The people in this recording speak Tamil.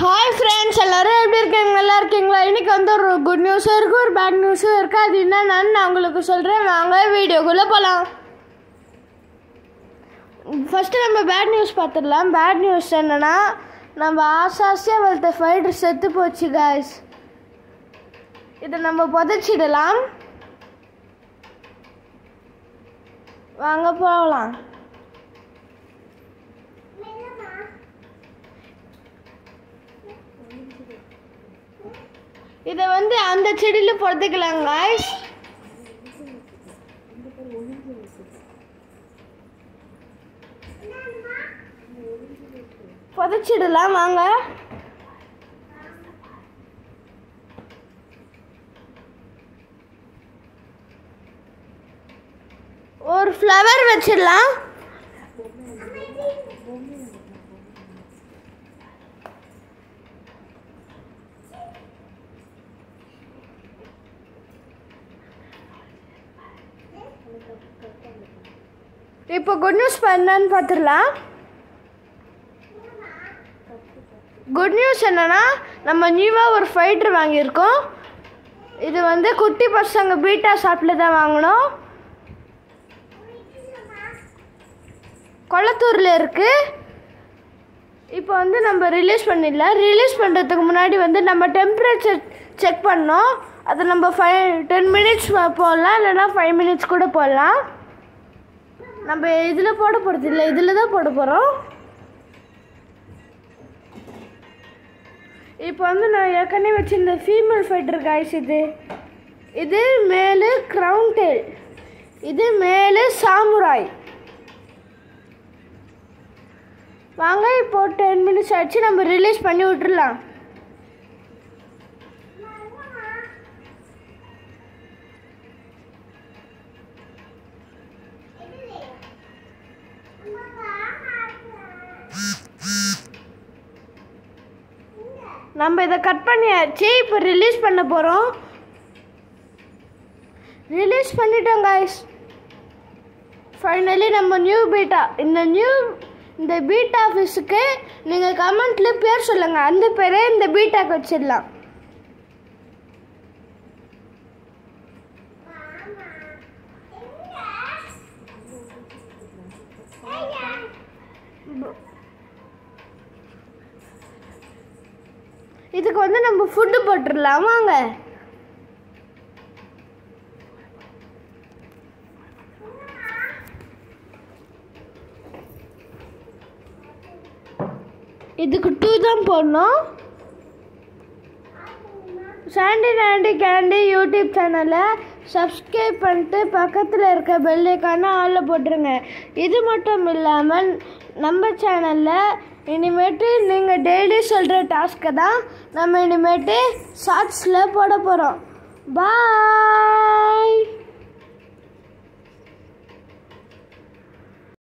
ஹாய் ஃப்ரெண்ட்ஸ், எல்லோரும் எப்படி இருக்கீங்க? நல்லா இருக்கீங்களா? இன்றைக்கி வந்து ஒரு குட் நியூஸும் இருக்குது, ஒரு பேட் நியூஸும் இருக்குது. அது என்னென்னு நான் உங்களுக்கு சொல்கிறேன். வாங்க வீடியோக்குள்ளே போகலாம். ஃபஸ்ட்டு நம்ம பேட் நியூஸ் பார்த்துடலாம். பேட் நியூஸ் என்னென்னா, நம்ம ஆசாசியாக வளர்த்த ஃபைட்டர் செத்து போச்சு காய்ஸ். இதை நம்ம புதைச்சிடலாம். வாங்க போகலாம். இதை வந்து அந்த செடியில் புதைக்கலாம் காய்ஸ். புதைச்சிடலாம் வாங்க. ஒரு ஃப்ளவர் வச்சிடலாம். இப்போ குட் நியூஸ் என்னன்னு பார்த்துடலாம். குட் நியூஸ் என்னன்னா, நம்ம நியூவாக ஒரு ஃபைட்டர் வாங்கியிருக்கோம். இது வந்து குட்டி பசங்க பீட்டா ஷாப்பில் தான் வாங்கினோம். கொளத்தூரில் இருக்குது. இப்போ வந்து நம்ம ரிலீஸ் பண்ணிடலாம். ரிலீஸ் பண்ணுறதுக்கு முன்னாடி வந்து நம்ம டெம்பரேச்சர் செக் பண்ணோம். அதை நம்ம 10 மினிட்ஸ் போடலாம், இல்லைனா 5 மினிட்ஸ் கூட போடலாம். நம்ம இதில் போட போகிறது இல்லை, இதில் தான் போட போகிறோம். இப்போ வந்து நான் ஏற்கனவே வச்சுருந்த ஃபீமேல் ஃபைட்டர் காய்ஸ். இது மேலு க்ரௌன் டெயில், இது மேலு சாமுராய். வாங்க இப்போ 10 மினிட்ஸ் ஆச்சு, நம்ம ரிலீஸ் பண்ணி விட்டுடலாம். நம்ம இதை கட் பண்ணியாச்சு. இப்போ ரிலீஸ் பண்ண போகிறோம். ரிலீஸ் பண்ணிட்டோம் காய்ஸ். ஃபைனலி நம்ம நியூ பீட்டா, இந்த பீட்டா ஆஃபீஸுக்கு நீங்கள் கமெண்ட்டில் பேர் சொல்லுங்கள். அந்த பேரே இந்த பீட்டாக்கு வச்சிடலாம். இதுக்கு வந்து நம்ம ஃபுட்டு போட்டுடலாம் வாங்க. இதுக்கு 2 தான் போடணும். சாண்டி நாண்டி கேண்டி யூடியூப் சேனலை சப்ஸ்கிரைப் பண்ணிட்டு பக்கத்தில் இருக்க பெல் ஐக்கானை ஆளில் போட்டுருங்க. இது மட்டும் இல்லாமல் நம்ம சேனலில் இனிமேட்டு நீங்கள் டெய்லி சொல்கிற டாஸ்க்கை தான் நம்ம இனிமேட்டு ஷார்ட்ஸில் போட போகிறோம். பாய்.